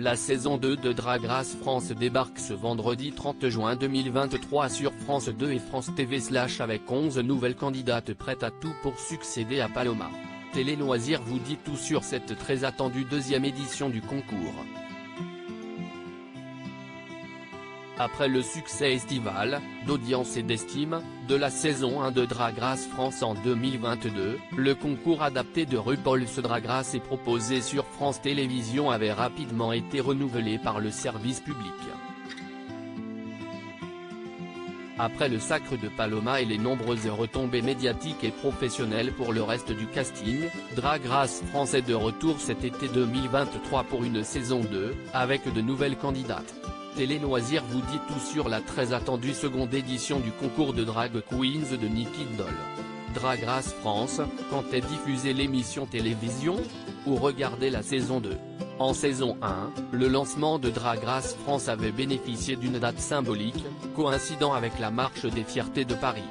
La saison 2 de Drag Race France débarque ce vendredi 30 juin 2023 sur France 2 et France TV / avec 11 nouvelles candidates prêtes à tout pour succéder à Paloma. Télé Loisirs vous dit tout sur cette très attendue deuxième édition du concours. Après le succès estival, d'audience et d'estime, de la saison 1 de Drag Race France en 2022, le concours adapté de RuPaul's Drag Race et proposé sur France Télévisions avait rapidement été renouvelé par le service public. Après le sacre de Paloma et les nombreuses retombées médiatiques et professionnelles pour le reste du casting, Drag Race France est de retour cet été 2023 pour une saison 2, avec de nouvelles candidates. Télé Loisirs vous dit tout sur la très attendue seconde édition du concours de Drag Queens de Nicky Doll. Drag Race France, quand est diffusée l'émission télévision ? Ou regardez la saison 2. En saison 1, le lancement de Drag Race France avait bénéficié d'une date symbolique, coïncidant avec la Marche des Fiertés de Paris.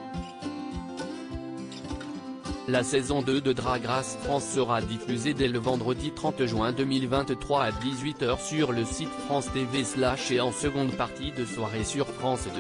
La saison 2 de Drag Race France sera diffusée dès le vendredi 30 juin 2023 à 18 h sur le site France TV / et en seconde partie de soirée sur France 2.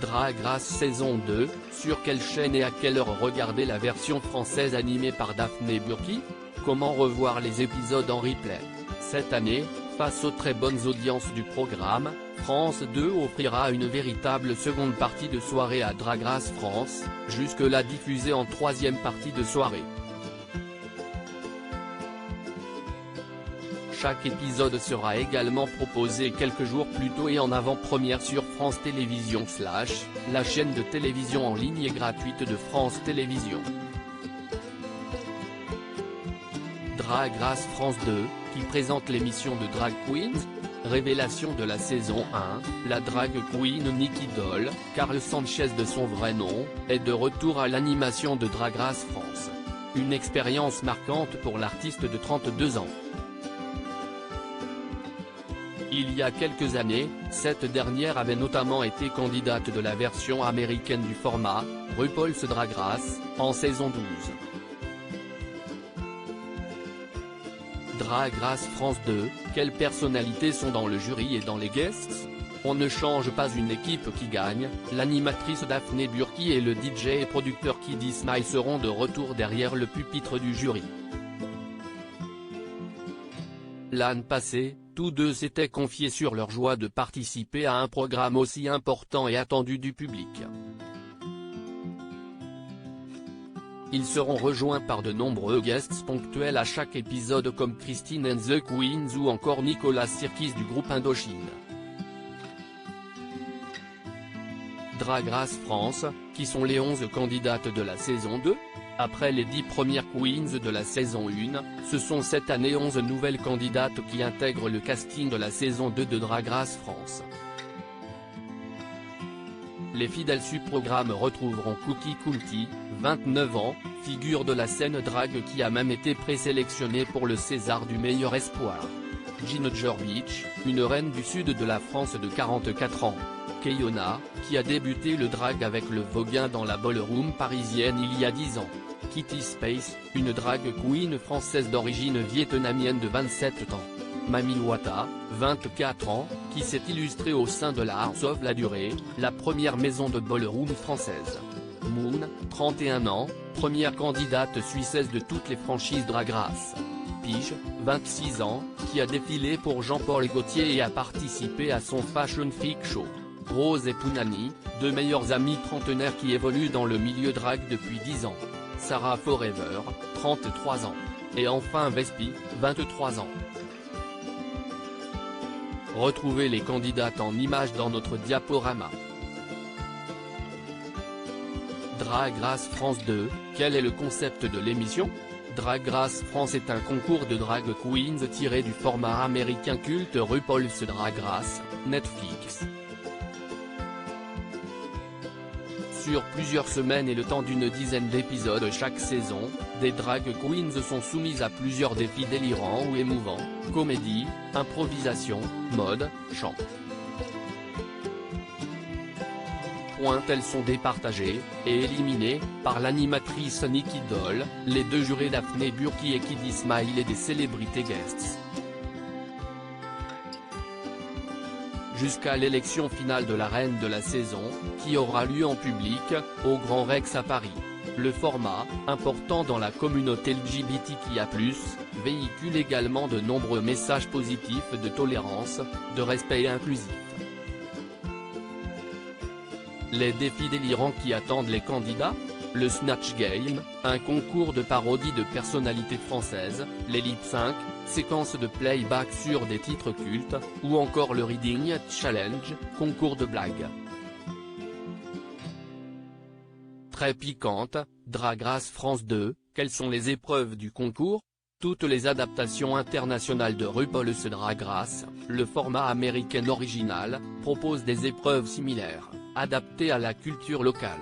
Drag Race saison 2, sur quelle chaîne et à quelle heure regarder la version française animée par Daphné Burki ? Comment revoir les épisodes en replay ? Cette année, face aux très bonnes audiences du programme, France 2 offrira une véritable seconde partie de soirée à Drag Race France, jusque-là diffusée en troisième partie de soirée. Chaque épisode sera également proposé quelques jours plus tôt et en avant-première sur France Télévisions / la chaîne de télévision en ligne et gratuite de France Télévisions. Drag Race France 2, qui présente l'émission de Drag Queens. Révélation de la saison 1, la drag queen Nicky Doll, Carl Sanchez de son vrai nom, est de retour à l'animation de Drag Race France. Une expérience marquante pour l'artiste de 32 ans. Il y a quelques années, cette dernière avait notamment été candidate de la version américaine du format, RuPaul's Drag Race, en saison 12. Drag Race France 2, quelles personnalités sont dans le jury et dans les guests ? On ne change pas une équipe qui gagne, l'animatrice Daphné Burki et le DJ et producteur Kiddy Smile seront de retour derrière le pupitre du jury. L'année passée, tous deux s'étaient confiés sur leur joie de participer à un programme aussi important et attendu du public. Ils seront rejoints par de nombreux guests ponctuels à chaque épisode comme Christine and the Queens ou encore Nicolas Sirkis du groupe Indochine. Drag Race France, qui sont les 11 candidates de la saison 2 ? Après les 10 premières queens de la saison 1, ce sont cette année 11 nouvelles candidates qui intègrent le casting de la saison 2 de Drag Race France. Les fidèles du programme retrouveront Cookie County, 29 ans, figure de la scène drag qui a même été présélectionnée pour le César du meilleur espoir. Ginger Beach, une reine du sud de la France de 44 ans. Keyona, qui a débuté le drag avec le Voguin dans la ballroom parisienne il y a 10 ans. Kitty Space, une drag queen française d'origine vietnamienne de 27 ans. Mami Wata, 24 ans, qui s'est illustrée au sein de la House of la Durée, la première maison de ballroom française. Moon, 31 ans, première candidate suissesse de toutes les franchises Drag Race. Pige, 26 ans, qui a défilé pour Jean-Paul Gaultier et a participé à son Fashion Freak Show. Rose et Pounani, deux meilleures amies trentenaires qui évoluent dans le milieu drag depuis 10 ans. Sarah Forever, 33 ans. Et enfin Vespi, 23 ans. Retrouvez les candidates en images dans notre diaporama. Drag Race France 2, quel est le concept de l'émission ? Drag Race France est un concours de drag queens tiré du format américain culte RuPaul's Drag Race, Netflix. Sur plusieurs semaines et le temps d'une dizaine d'épisodes chaque saison, des drag queens sont soumises à plusieurs défis délirants ou émouvants, comédie, improvisation, mode, chant. point elles sont départagées, et éliminées, par l'animatrice Nikki Doll, les deux jurés Daphné Burki et Kid Ismail et des célébrités guests. Jusqu'à l'élection finale de la reine de la saison, qui aura lieu en public, au Grand Rex à Paris. Le format, important dans la communauté LGBTQIA+, véhicule également de nombreux messages positifs de tolérance, de respect inclusif. Les défis délirants qui attendent les candidats ? Le Snatch Game, un concours de parodie de personnalités françaises, les lip sync, séquences de playback sur des titres cultes, ou encore le Reading Challenge, concours de blagues. Très piquante, Drag Race France 2, quelles sont les épreuves du concours ? Toutes les adaptations internationales de RuPaul's Drag Race, le format américain original, proposent des épreuves similaires, adaptées à la culture locale.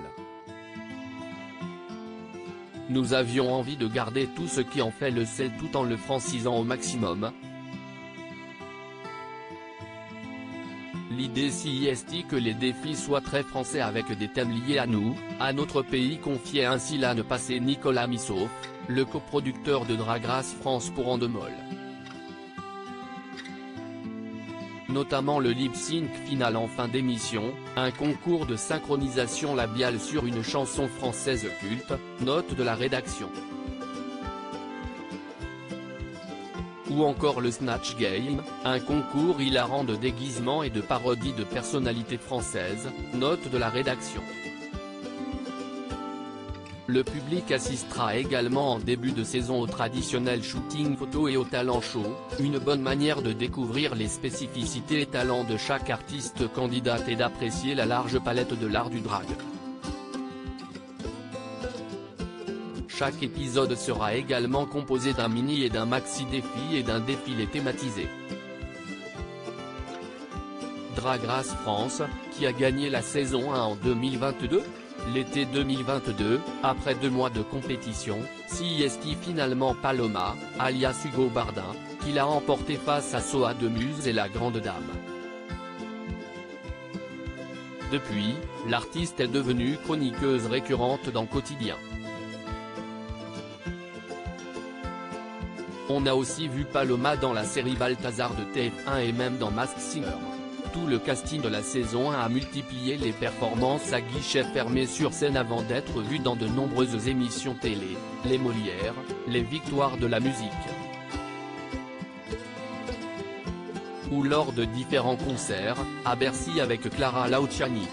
Nous avions envie de garder tout ce qui en fait le sel tout en le francisant au maximum. L'idée si est que les défis soient très français avec des thèmes liés à nous, à notre pays, confiait ainsi l'année passée Nicolas Missouf, le coproducteur de Drag Race France pour Endemol. Notamment le lip-sync final en fin d'émission, un concours de synchronisation labiale sur une chanson française culte, note de la rédaction. Ou encore le Snatch Game, un concours hilarant de déguisement et de parodie de personnalités françaises, note de la rédaction. Le public assistera également en début de saison au traditionnel shooting photo et au talent show, une bonne manière de découvrir les spécificités et talents de chaque artiste candidate et d'apprécier la large palette de l'art du drag. Chaque épisode sera également composé d'un mini et d'un maxi défi et d'un défilé thématisé. Drag Race France, qui a gagné la saison 1 en 2022 ? L'été 2022, après 2 mois de compétition, CIST finalement Paloma, alias Hugo Bardin, qui l'a emporté face à Soa de Muse et la Grande Dame. Depuis, l'artiste est devenue chroniqueuse récurrente dans Quotidien. On a aussi vu Paloma dans la série Balthazar de TF1 et même dans Masked Singer. Tout le casting de la saison 1 a multiplié les performances à guichet fermé sur scène avant d'être vu dans de nombreuses émissions télé, les Molières, les Victoires de la musique, ou lors de différents concerts, à Bercy avec Clara Luciani.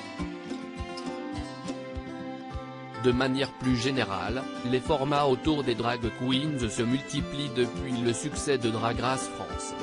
De manière plus générale, les formats autour des drag queens se multiplient depuis le succès de Drag Race France.